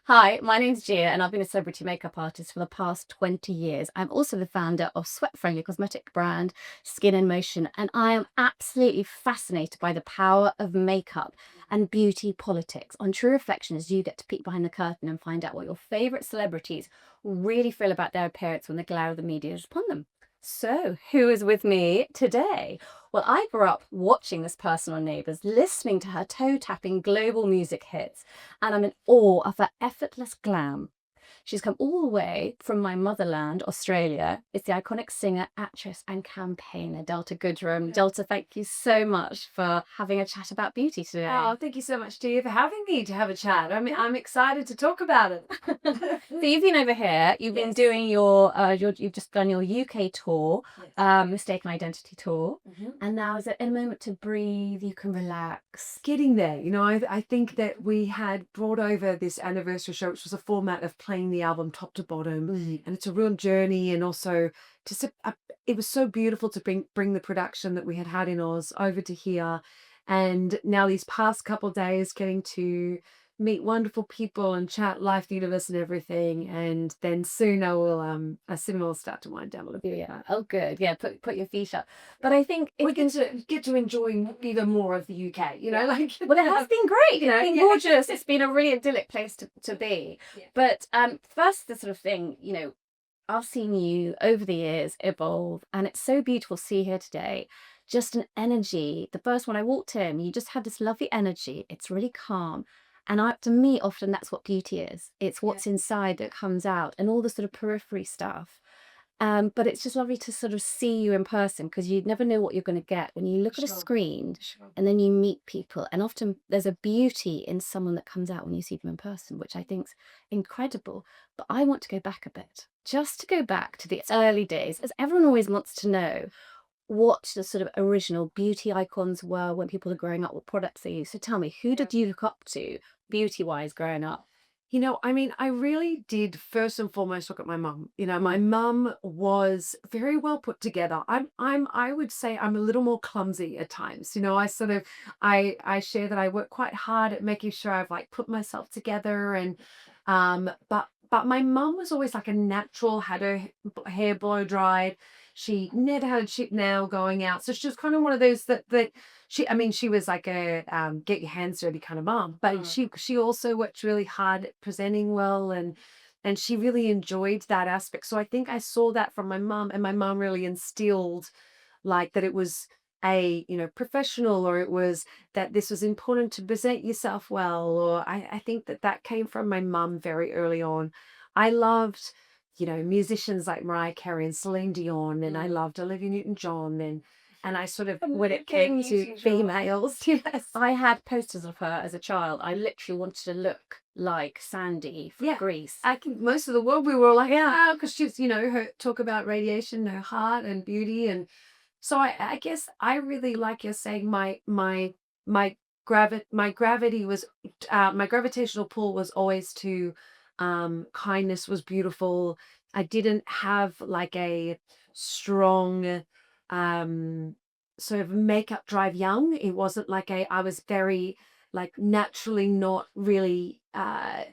Hi, my name's Gia, and I've been a celebrity makeup artist for the past 20 years. I'm also the founder of sweat-friendly cosmetic brand Skin in Motion, and I am absolutely fascinated by the power of makeup and beauty politics. On True Reflection, as you get to peek behind the curtain and find out what your favorite celebrities really feel about their appearance when the glare of the media is upon them. So, who is with me today? Well, I grew up watching this person on Neighbours, listening to her toe-tapping global music hits, and I'm in awe of her effortless glam. She's come all the way from my motherland, Australia. It's the iconic singer, actress, and campaigner, Delta Goodrem. Delta, thank you so much for having a chat about beauty today. Oh, thank you so much, Gia, for having me to have a chat. I'm excited to talk about it. So you've been over here. You've been Yes. doing your. You've just done your UK tour, Yes. Mistaken Identity tour, and now is it a moment to breathe? You can relax. Getting there. I think that we had brought over this anniversary show, which was a format of playing the album top to bottom, and it's a real journey. And also, it was so beautiful to bring the production that we had in Oz over to here, and now these past couple days getting to meet wonderful people and chat life, the universe, and everything. And then soon soon we'll start to wind down a little bit. Yeah. Oh, good. Yeah. Put your feet up. But I think We it's get to enjoy even more of the UK, like well, it has been great. It's been yeah. gorgeous. It's been a really idyllic place to be. Yeah. But first, the sort of thing, I've seen you over the years evolve, and it's so beautiful to see here today. Just an energy. The first when I walked in, you just had this lovely energy. It's really calm. And to me, often that's what beauty is. It's what's inside that comes out, and all the sort of periphery stuff. But it's just lovely to sort of see you in person because you never know what you're going to get when you look at a Sure. screen Sure. and then you meet people. And often there's a beauty in someone that comes out when you see them in person, which I think's incredible. But I want to go back a bit, just to go back to the early days, as everyone always wants to know what the sort of original beauty icons were when people were growing up, what products they used. So tell me, who did you look up to beauty-wise growing up? I really did first and foremost look at my mum. My mum was very well put together. I would say I'm a little more clumsy at times. I share that I work quite hard at making sure I've like put myself together but my mum was always like a natural, had her hair blow dried. She never had a chip nail going out. So she was kind of one of those that she was like a get your hands dirty kind of mom, but she also worked really hard at presenting well, and she really enjoyed that aspect. So I think I saw that from my mom, and my mom really instilled like that it was a professional, or it was that this was important to present yourself well, or I think that came from my mum very early on. I loved musicians like Mariah Carey and Celine Dion, and I loved Olivia Newton-John, and I sort of, when it came to females, yes. I had posters of her as a child. I literally wanted to look like Sandy from Yeah. Greece. I think most of the world we were like, yeah, because she's, her talk about radiation, her heart and beauty. And so I guess I really, like you're saying, my gravity was, my gravitational pull was always to, kindness was beautiful. I didn't have like a strong, um, sort of makeup drive young. It wasn't like I was very like naturally not really, I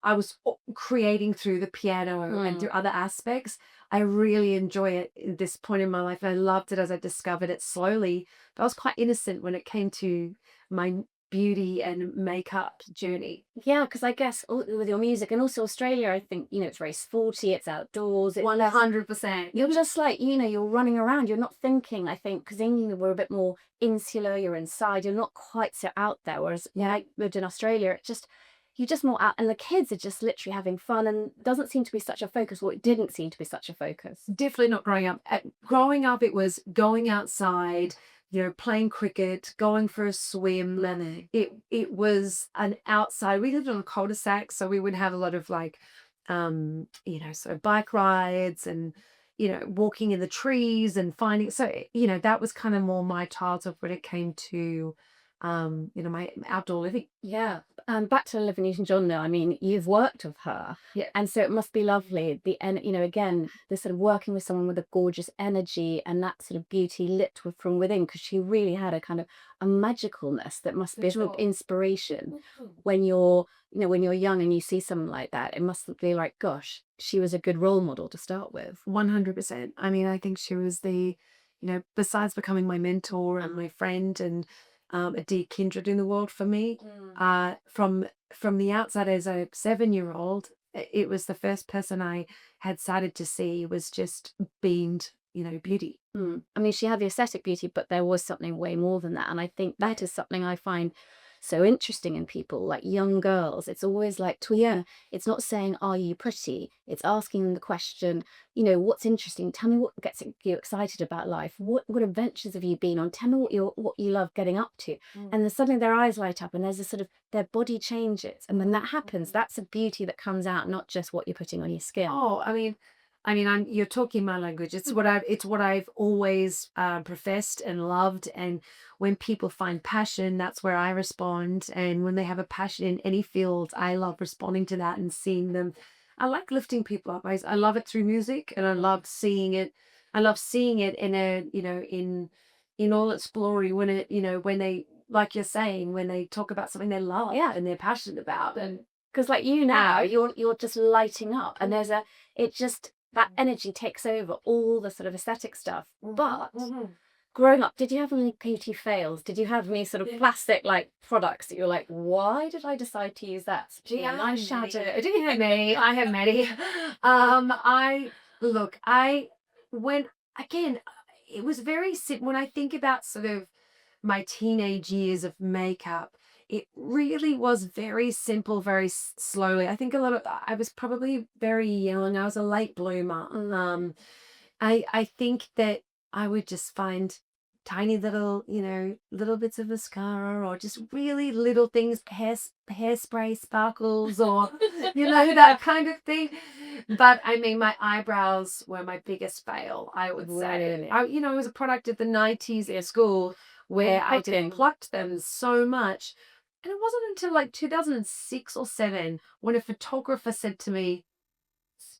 was creating through the piano and through other aspects. I really enjoy it in this point in my life. I loved it as I discovered it slowly. But I was quite innocent when it came to my beauty and makeup journey. Yeah, because I guess with your music and also Australia, I think, it's very sporty, it's outdoors. 100%. You're just like, you're running around, you're not thinking, I think, because England we're a bit more insular, you're inside, you're not quite so out there. Whereas when I lived in Australia, you're just more out, and the kids are just literally having fun, and doesn't seem to be such a focus, or it didn't seem to be such a focus. Definitely not growing up. Growing up, it was going outside, playing cricket, going for a swim. It was an outside. We lived on a cul-de-sac, so we would have a lot of like, so bike rides and, walking in the trees and finding. So, that was kind of more my childhood when it came to my outdoor living. Yeah. Back to Olivia Newton-John though, I mean, you've worked with her, Yeah. and so it must be lovely, again, the sort of working with someone with a gorgeous energy and that sort of beauty lit from within, because she really had a kind of a magicalness that must For be a sort of sure. inspiration when you're young and you see someone like that. It must be like, gosh, she was a good role model to start with. 100%. I mean, I think she was besides becoming my mentor and my friend and a dear kindred in the world for me, from the outside as a 7-year-old, it was the first person I had started to see was just beamed, beauty. I mean, she had the aesthetic beauty, but there was something way more than that. And I think that is something I find so interesting in people, like young girls. It's always like, yeah, it's not saying, are you pretty? It's asking them the question, what's interesting? Tell me what gets you excited about life. What adventures have you been on? Tell me what you love getting up to. And then suddenly their eyes light up and there's a sort of, their body changes. And when that happens, that's a beauty that comes out, not just what you're putting on your skin. Oh, you're talking my language. It's what I've always professed and loved. And when people find passion, that's where I respond. And when they have a passion in any field, I love responding to that and seeing them. I like lifting people up. I love it through music, and I love seeing it. I love seeing it in in all its glory when they, like you're saying, when they talk about something they love, Yeah. and they're passionate about. And Because like you now, Yeah. you're just lighting up, and it just, that energy takes over all the sort of aesthetic stuff. But growing up, did you have any beauty fails? Did you have any sort of plastic like products that you're like, why did I decide to use that? Gee, Yeah, nice shadow. I have many. I have many. I look. I when again, it was very simple. When I think about sort of my teenage years of makeup, it really was very simple, very slowly. I think I was probably very young. I was a late bloomer. I think that I would just find tiny little, little bits of mascara or just really little things, hairspray sparkles or, that kind of thing. But I mean, my eyebrows were my biggest fail, I would say. Really? It was a product of the 90s at school where I Plucking. plucked them so much. And it wasn't until like 2006 or 7 when a photographer said to me,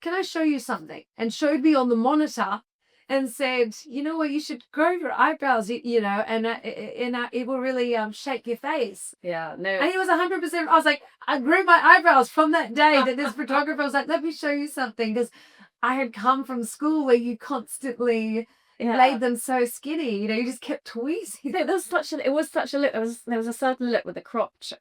can I show you something? And showed me on the monitor and said, you know what, you should grow your eyebrows, and it will really shape your face. Yeah, no. And he was 100%. I was like, I grew my eyebrows from that day that this photographer was like, let me show you something. Because I had come from school where you constantly made them so skinny, you just kept tweezing. It was such a look. There was a certain look with the cropped,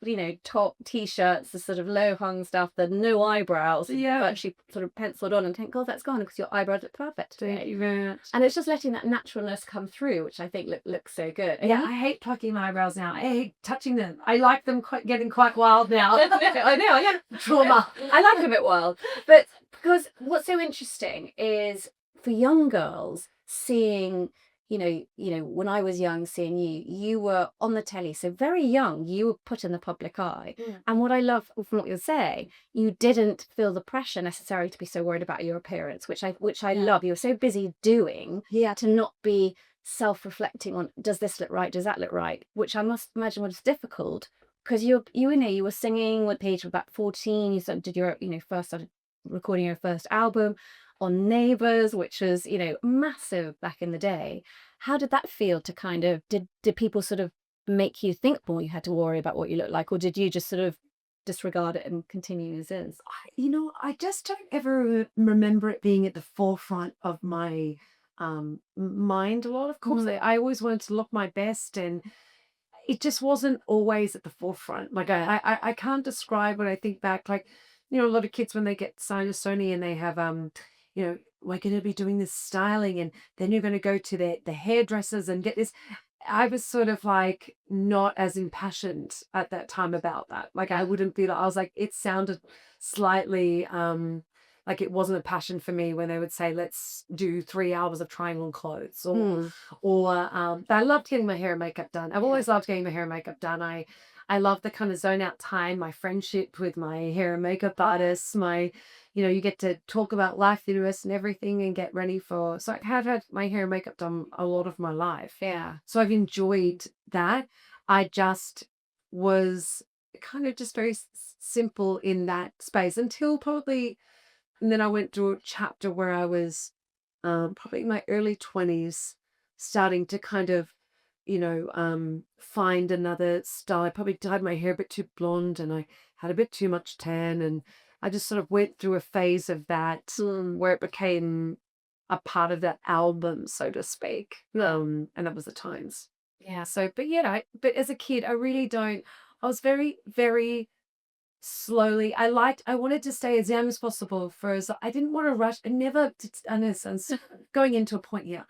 top t-shirts, the sort of low hung stuff, the no eyebrows. Yeah. But she sort of penciled on, and thank God that's gone, because your eyebrows look perfect today. Thank you very much. And it's just letting that naturalness come through, which I think looks so good. Yeah, I hate plucking my eyebrows now. I hate touching them. I like them getting quite wild now. I know. I get Trauma. I like them a bit wild, but because what's so interesting is for young girls seeing, when I was young, seeing you were on the telly, so very young, you were put in the public eye. And what I love from what you're saying, you didn't feel the pressure necessarily to be so worried about your appearance, which I love. You were so busy doing to not be self-reflecting on, does this look right, does that look right, which I must imagine was difficult, because you were singing with Paige about 14. You did your first started recording your first album on Neighbours, which was massive back in the day. How did that feel to kind of, did people sort of make you think more you had to worry about what you look like, or did you just sort of disregard it and continue as is? I just don't ever remember it being at the forefront of my mind a lot. Of course, I always wanted to look my best, and it just wasn't always at the forefront. Like I can't describe when I think back, like, a lot of kids when they get signed to Sony and they have we're going to be doing this styling, and then you're going to go to the hairdressers and get this. I was sort of like not as impassioned at that time about that. Like I wouldn't be like, I was like, it sounded slightly like it wasn't a passion for me when they would say, let's do 3 hours of trying on clothes, or I loved getting my hair and makeup done. I've always loved getting my hair and makeup done. I love the kind of zone out time, my friendship with my hair and makeup artists, you get to talk about life through us and everything and get ready for. So I have had my hair and makeup done a lot of my life. Yeah. So I've enjoyed that. I just was kind of just very simple in that space until probably, and then I went through a chapter where I was probably in my early 20s, starting to kind of, find another style. I probably dyed my hair a bit too blonde and I had a bit too much tan. And I just sort of went through a phase of that where it became a part of that album, so to speak. And that was the times. Yeah. So, but but as a kid, I really don't, I was very, very slowly. I wanted to stay as young as possible for as I didn't want to rush. I know it sounds going into a point here.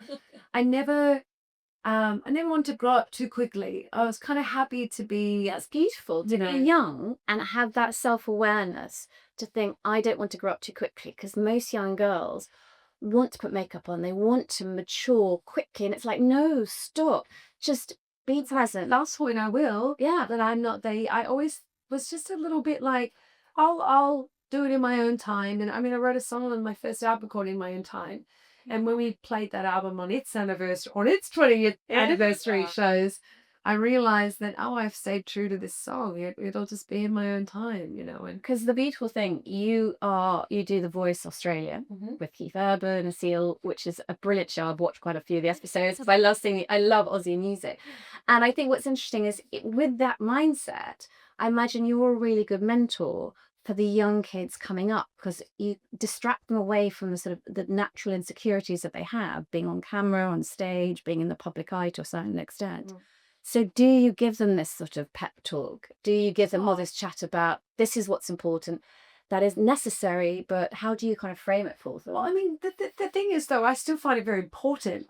I never wanted to grow up too quickly. I was kind of happy to be, That's beautiful to be young and have that self-awareness to think, I don't want to grow up too quickly, because most young girls want to put makeup on. They want to mature quickly. And it's like, no, stop. Just be present. that's when I will. Yeah. That I'm not I always was just a little bit like, I'll do it in my own time. And I mean, I wrote a song on my first album called In My Own Time. And when we played that album on its anniversary, on its 20th anniversary shows, I realized that, I've stayed true to this song. It'll just be in my own time, and Because the beautiful thing, you do The Voice Australia with Keith Urban and Seal, which is a brilliant show. I've watched quite a few of the episodes because I love singing. I love Aussie music. And I think what's interesting is with that mindset, I imagine you're a really good mentor for the young kids coming up, because you distract them away from the sort of the natural insecurities that they have, being on camera, on stage, being in the public eye to a certain extent. So do you give them this sort of pep talk? Do you give them all this chat about this is what's important, that is necessary, but how do you kind of frame it for them? Well, I mean, the thing is, though, I still find it very important.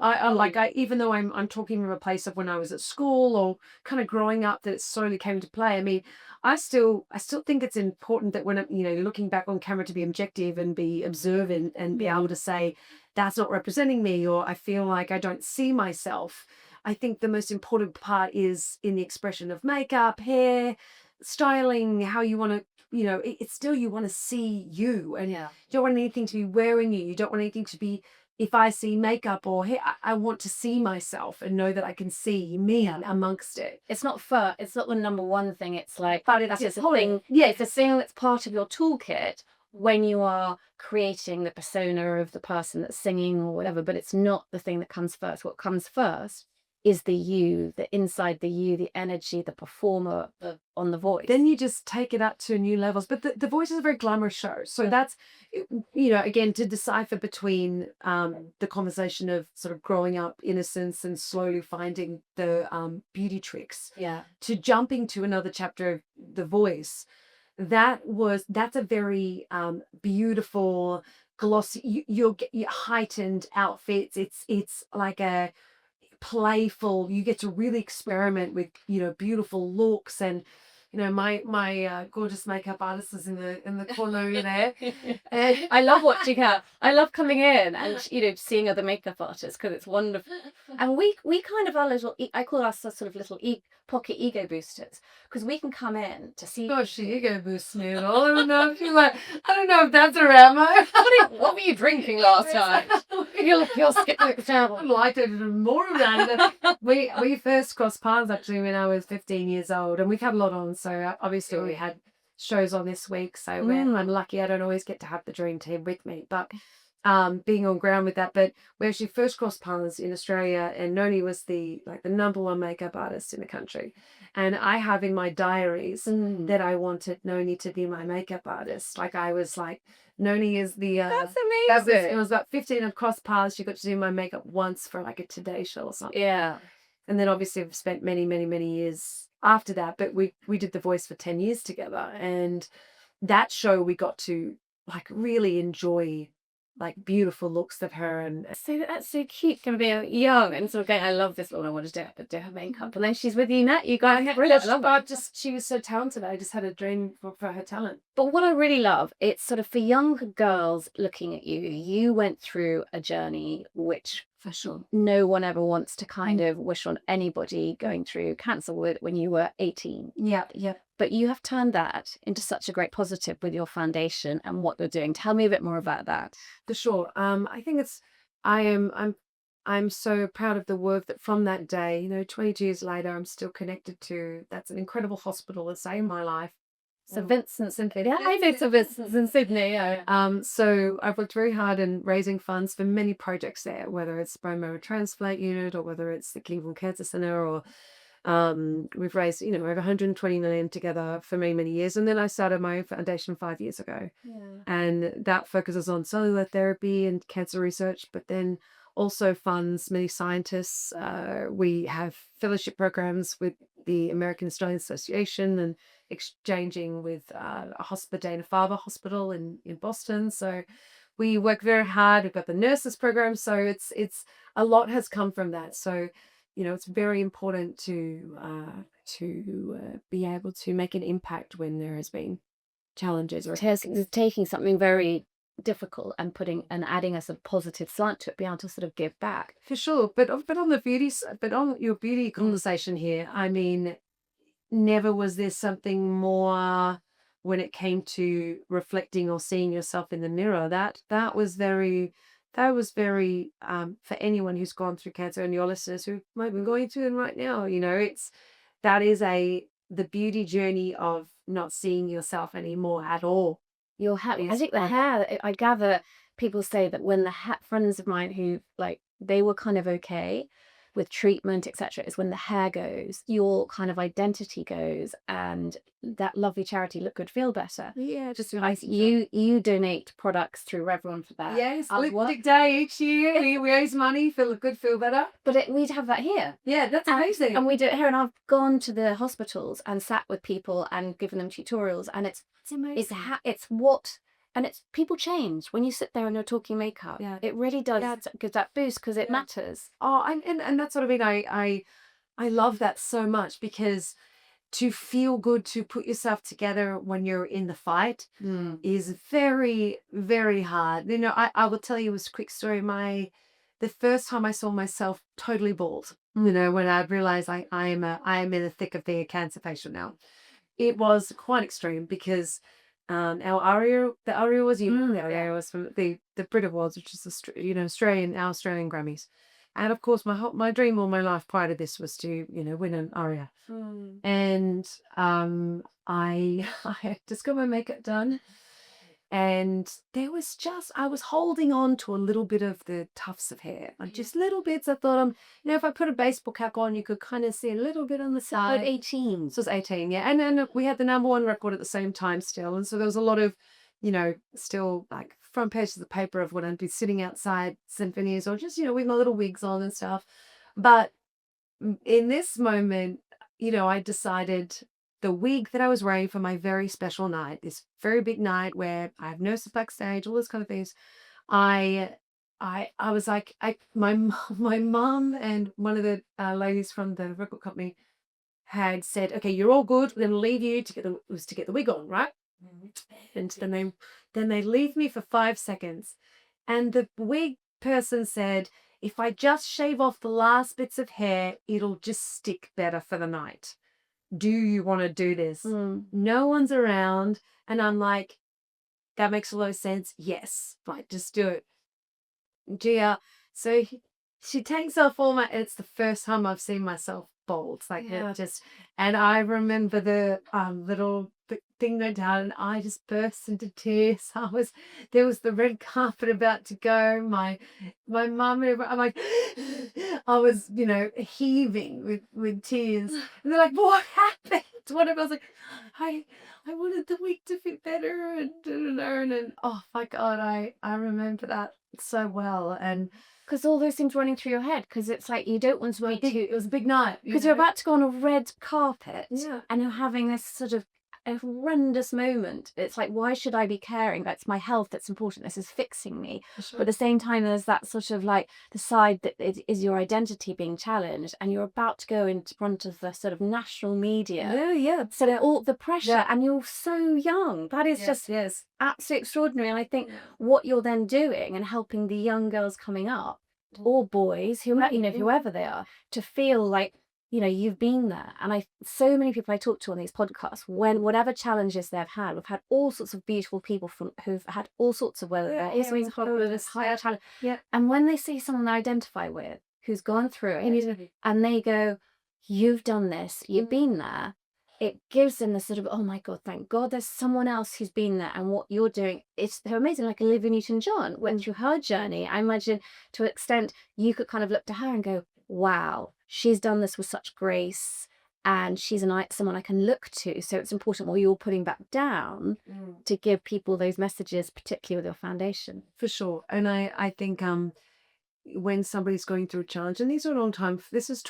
Even though I'm talking from a place of when I was at school or kind of growing up, that it slowly came to play. I mean, I still think it's important that when I'm, looking back on camera, to be objective and be observant and be able to say, that's not representing me, or I feel like I don't see myself. I think the most important part is in the expression of makeup, hair, styling, how you want to, it's still, you want to see you, and you don't want anything to be wearing you. You don't want anything to be, if I see makeup or hair, I want to see myself and know that I can see me amongst it. It's not it's not the number one thing. It's like, But that's it's just a thing. Yeah, it's a thing that's part of your toolkit when you are creating the persona of the person that's singing or whatever, but it's not the thing that comes first. What comes first is the you, the inside the you, the energy, the performer on The Voice. Then you just take it up to new levels. But the Voice is a very glamorous show. So that's, again, to decipher between the conversation of sort of growing up innocence and slowly finding the beauty tricks, to jumping to another chapter of The Voice. That's a very beautiful, glossy, you'll get heightened outfits. It's like a playful, you get to really experiment with beautiful looks. And my gorgeous makeup artist is in the corner there. And I love watching her. I love coming in and seeing other makeup artists, because it's wonderful. And we kind of are little, I call us a sort of little pocket ego boosters, because we can come in to see. gosh, she ego boosts me at all. I don't know if that's around my. What were you drinking last night? Your skin looks terrible. I'd like to do more of that. We first crossed paths actually when I was 15 years old, and we've had a lot on. So obviously we had shows on this week. So I'm lucky I don't always get to have the dream team with me, but being on ground with that. But we actually first crossed paths in Australia, and Noni was the number one makeup artist in the country. And I have in my diaries that I wanted Noni to be my makeup artist. Like, I was like, Noni is the That's amazing. it was about 15 and cross paths. She got to do my makeup once for like a Today show or something. Yeah. And then obviously I've spent many, many, many years after that. But we did The Voice for 10 years together. And that show we got to like really enjoy like beautiful looks of her. And So that's so cute. Going to be young and sort of going, I love this woman, I want to do her makeup. And then she's with you now. You guys have really she was so talented. I just had a dream for her talent. But what I really love, it's sort of for young girls looking at you, you went through a journey which For sure. no one ever wants to kind of wish on anybody going through cancer when you were 18. Yeah. But you have turned that into such a great positive with your foundation and what you're doing. Tell me a bit more about that. For sure. I think I'm I'm so proud of the work that from that day, 22 years later, I'm still connected to. That's an incredible hospital that saved my life. St Vincent's in Sydney. I know St Vincent's in Sydney. Yeah. So I've worked very hard in raising funds for many projects there, whether it's bone marrow transplant unit or whether it's the Cleveland Cancer Center, or we've raised, over 120 million together for many, many years. And then I started my own foundation 5 years ago. Yeah. And that focuses on cellular therapy and cancer research, but then also funds many scientists. We have fellowship programs with the American Australian Association and exchanging with a hospital, Dana-Farber Hospital in Boston. So we work very hard. We've got the nurses program. So it's a lot has come from that. So, it's very important to be able to make an impact when there has been challenges or Taking something very difficult and adding a sort of positive slant to it, be able to sort of give back. for sure. But on the but on your beauty conversation here, I mean, never was there something more when it came to reflecting or seeing yourself in the mirror. That was very for anyone who's gone through cancer, and your listeners who might be going through it right now, that is the beauty journey of not seeing yourself anymore at all. Your hair, I think the hair, I gather people say that when friends of mine who they were kind of okay with treatment, etc., is when the hair goes, your kind of identity goes, and that lovely charity Look Good Feel Better. Yeah, just You donate products through Revlon for that. Yes, Lipstick Day each year. We raise money for Look Good Feel Better. But we'd have that here. Yeah, that's amazing. And we do it here, and I've gone to the hospitals and sat with people and given them tutorials, and it's amazing. And it's people change when you sit there and you're talking makeup. Yeah. It really does give that boost because it matters. Oh, and that's what I mean. I love that so much, because to feel good, to put yourself together when you're in the fight is very, very hard. I will tell you a quick story. The first time I saw myself totally bald, when I realized I am in the thick of being a cancer patient now, it was quite extreme, because our aria was the aria was from the Brit Awards, which is our Australian Grammys, and of course my dream all my life prior to this was to win an aria, and I had just got my makeup done, and I was holding on to a little bit of the tufts of hair, like just little bits. I thought, if I put a baseball cap on, you could kind of see a little bit on the side. 18. So it was 18, yeah. And then we had the #1 record at the same time still. And so there was a lot of, still like front pages of the paper of when I'd be sitting outside symphonies, or just, with my little wigs on and stuff. But in this moment, I decided the wig that I was wearing for my very special night, this very big night where I have nurses backstage, all those kind of things. I was like, my mom and one of the ladies from the record company had said, okay, you're all good. We're going to leave you to get the wig on, right? And then they leave me for 5 seconds, and the wig person said, if I just shave off the last bits of hair, it'll just stick better for the night. Do you want to do this? No one's around. And I'm like, that makes a lot of sense. Yes, like, just do it. Gia, so she takes off it's the first time I've seen myself bald. And I remember the little thing went down, and I just burst into tears. There was the red carpet about to go. My mum, I'm like, I was, heaving with tears. And they're like, what happened? Whatever. I was like, I wanted the wig to fit better, and oh my God, I remember that so well. And because all those things running through your head, because it's like you don't want to be too. It was a big night Because you're about to go on a red carpet, Yeah. and you're having this sort of a horrendous moment. It's like, why should I be caring? That's my health that's important. This is fixing me. Sure. But at the same time, there's that sort of like the side that it is your identity being challenged, and you're about to go in front of the sort of national media. Yeah. So all the pressure, Yeah. and you're so young. That is just yes. absolutely extraordinary. And I think what you're then doing and helping the young girls coming up, or boys, whoever they are, to feel like, you've been there. And so many people I talk to on these podcasts, when whatever challenges they've had, we've had all sorts of beautiful people who've had all sorts of, whether they're earrings, this higher challenge. Yeah. And when they see someone they identify with who's gone through it, and they go, you've done this, you've been there, it gives them the sort of, oh my God, thank God there's someone else who's been there, and what you're doing, they're amazing. Like Olivia Newton-John went through her journey. I imagine to an extent you could kind of look to her and go, wow, she's done this with such grace, and she's someone I can look to. So it's important what you're putting back down to give people those messages, particularly with your foundation. For sure. And I think when somebody's going through a challenge, and these are a long time, this is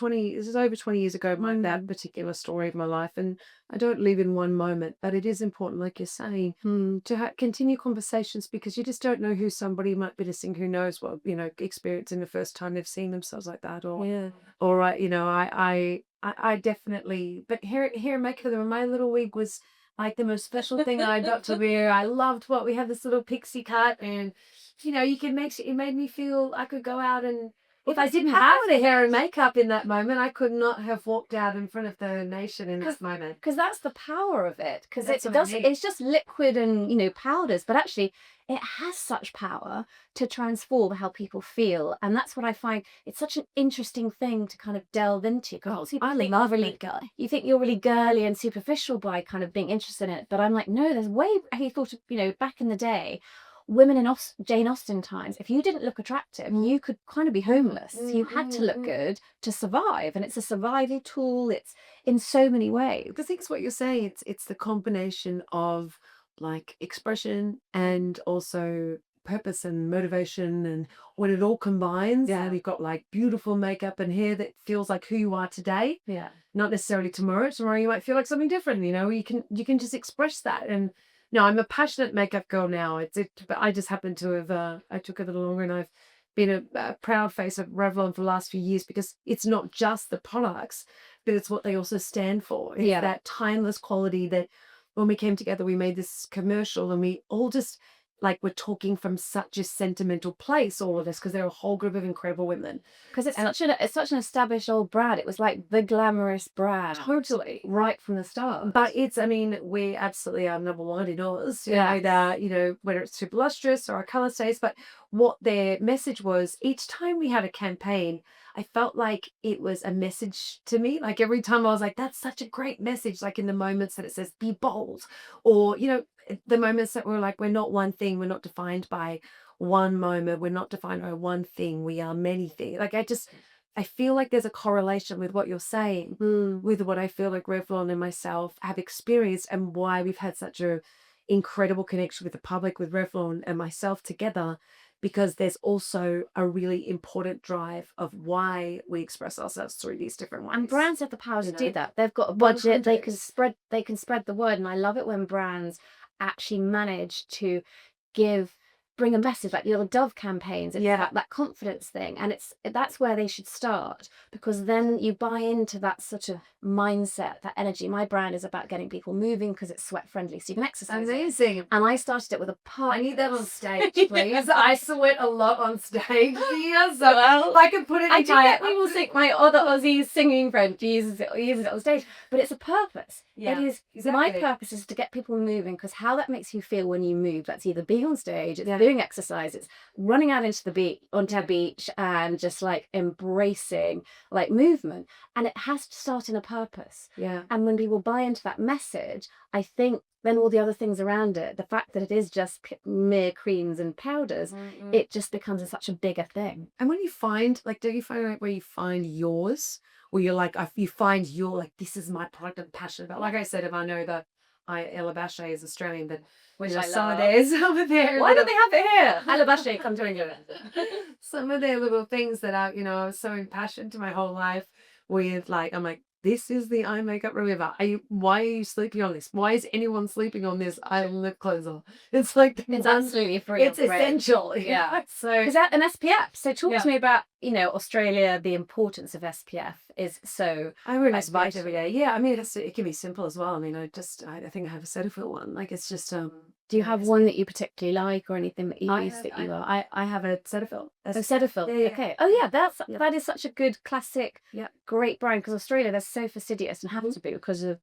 over 20 years ago, that particular story of my life, and I don't live in one moment, but it is important, like you're saying, to continue conversations, because you just don't know who somebody might be listening, who knows what, experiencing the first time they've seen themselves like that, or I definitely, but here in Mayfair, my little wig was like the most special thing I got to wear. I loved what we had, this little pixie cut, and it made me feel I could go out, and if I didn't have the hair and makeup in that moment, I could not have walked out in front of the nation in this moment. Because that's the power of it. Because it's just liquid and powders, but actually it has such power to transform how people feel, and that's what I find. It's such an interesting thing to kind of delve into. Because I love it. You think you're really girly and superficial by kind of being interested in it, but I'm like, no, there's way. He thought of back in the day, women in Jane Austen times, if you didn't look attractive, you could kind of be homeless. You had to look good to survive, and it's a survival tool. It's in so many ways. I think it's what you're saying. It's the combination of like expression and also purpose and motivation, and when it all combines, you've got like beautiful makeup and hair that feels like who you are today. Yeah. Not necessarily tomorrow. Tomorrow you might feel like something different. You can just express that. And no, I'm a passionate makeup girl now. But I just happen to have I took a little longer, and I've been a proud face of Revlon for the last few years, because it's not just the products, but it's what they also stand for. It's that timeless quality that when we came together, we made this commercial, and we all just like we're talking from such a sentimental place, all of us, because they're a whole group of incredible women. Because it's such an established old brand. It was like the glamorous brand, Totally. right from the start. But we absolutely are number one in ours. Whether it's super lustrous or our color stays. But what their message was, each time we had a campaign, I felt like it was a message to me. Like every time I was like, that's such a great message. Like in the moments that it says, be bold, or, the moments that we're like, we're not one thing. We're not defined by one moment. We're not defined by one thing. We are many things. Like I feel like there's a correlation with what you're saying, with what I feel like Revlon and myself have experienced, and why we've had such a incredible connection with the public, with Revlon and myself together, because there's also a really important drive of why we express ourselves through these different ways. And brands have the power to do that. They've got a budget. They can spread the word, and I love it when brands actually manage to bring a message, like the Dove campaigns. It's that confidence thing, and that's where they should start, because then you buy into that sort of mindset, that energy. My brand is about getting people moving because it's sweat friendly, so you can exercise. Amazing. And I started it with a part. I need that on stage, please. I sweat a lot on stage. So I can put it. I do get people think my other Aussie singing friend uses it on stage, but it's a purpose. Yeah, it is exactly. My purpose is to get people moving, because how that makes you feel when you move, that's either being on stage, it's doing exercise, it's running out onto a beach and just like embracing like movement, and it has to start in a purpose. And when people buy into that message, I think then all the other things around it, the fact that it is just mere creams and powders, it just becomes such a bigger thing. And when you find, like, do you find like where you find yours, where you're like, you find your, like, this is my product I'm passionate about? Like I said, if I know that Ella Bache is Australian, but Which I some of love. theirs over there. Why don't they have it here? Alabashi, come to England. Some of their little things that I was so impassioned to my whole life with, like, I'm like, this is the eye makeup remover. Why are you sleeping on this? Why is anyone sleeping on this eye lip cleanser? It's like, It's absolutely free. it's essential. Yeah. So Is that an SPF? So talk to me about, Australia, the importance of SPF is so. I wear an like, SPF every day. Yeah, I mean, it can be simple as well. I mean, I think I have a Cetaphil one. Like, it's just Do you have Yes. one that you particularly like or anything that you I use have that you are? I have a Cetaphil Oh, SPF. Cetaphil. Yeah, yeah, Okay. Oh yeah, yeah. that is such a good classic, Yeah. great brand because Australia they're so fastidious and have Mhm. to be because of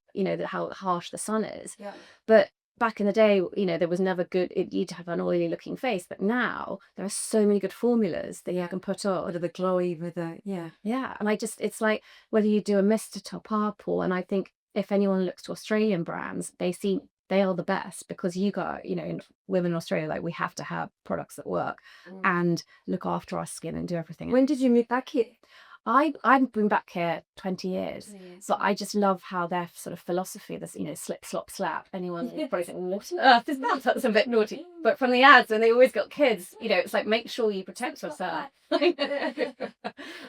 how harsh the sun is. Yeah. But back in the day, there was never good. You'd have an oily looking face, but now there are so many good formulas that you Yeah. can put Bit on. of the glowy with the yeah. Yeah, and it's like whether you do a mist to top up, and I think if anyone looks to Australian brands, they are the best because women in Australia, like we have to have products that work Mm. and look after our skin and do everything. When did you move back here? I've been back here 20 years, 20 years. but I just love how their sort of philosophy, this, slip, slop, slap. Anyone would probably think, what on earth is that? That's a bit naughty. But from the ads, and they always got kids, it's like, make sure you protect yourself.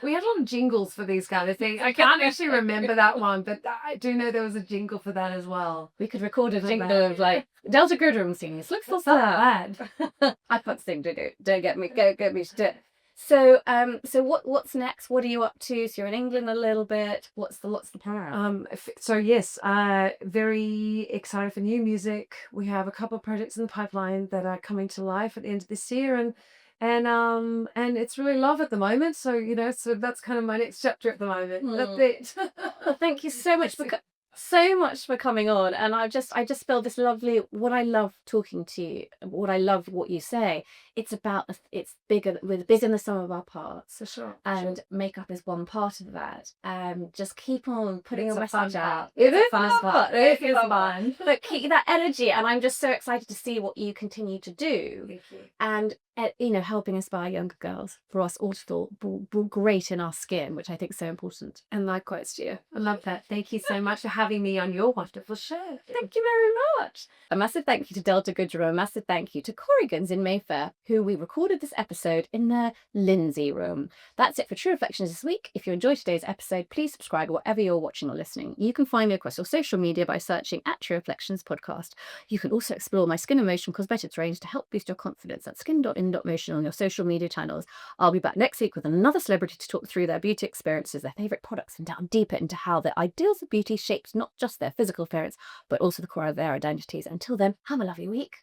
We had a lot of jingles for these kind of things. I can't actually remember that one, but I do know there was a jingle for that as well. We could record a Not jingle bad. of like Delta Goodrem singing slip, slop, Not slap. bad. I can't sing, don't get me, go get me to do it. So what's next? What are you up to? So you're in England a little bit. What's the plan? So yes, very excited for new music. We have a couple of projects in the pipeline that are coming to life at the end of this year, and it's really love at the moment. So so that's kind of my next chapter at the moment. That's it. Well, thank you so much for coming on, and I just feel this lovely. What I love talking to you, what I love what you say. It's about it's bigger. We're bigger than the sum of our parts, For sure. and makeup is one part of that. Just keep on putting It's your a fun message out. part. It's a It is fun fun. part. It It is is fun. fun. But keep that energy, and I'm just so excited to see what you continue to do, Thank you. and helping inspire younger girls for us all to feel great in our skin, which I think is so important. And likewise, Gia. I love that. Thank you so much for having me on your wonderful show. Thank you very much. A massive thank you to Delta Goodrem, a massive thank you to Corrigan's in Mayfair, who we recorded this episode in their Lindsay room. That's it for True Reflections this week. If you enjoyed today's episode, please subscribe wherever you're watching or listening. You can find me across your social media by searching at True Reflections Podcast. You can also explore my Skin and Motion cosmetics range to help boost your confidence at skin.in.motion on your social media channels. I'll be back next week with another celebrity to talk through their beauty experiences, their favourite products, and down deeper into how their ideals of beauty shaped not just their physical appearance, but also the core of their identities. Until then, have a lovely week.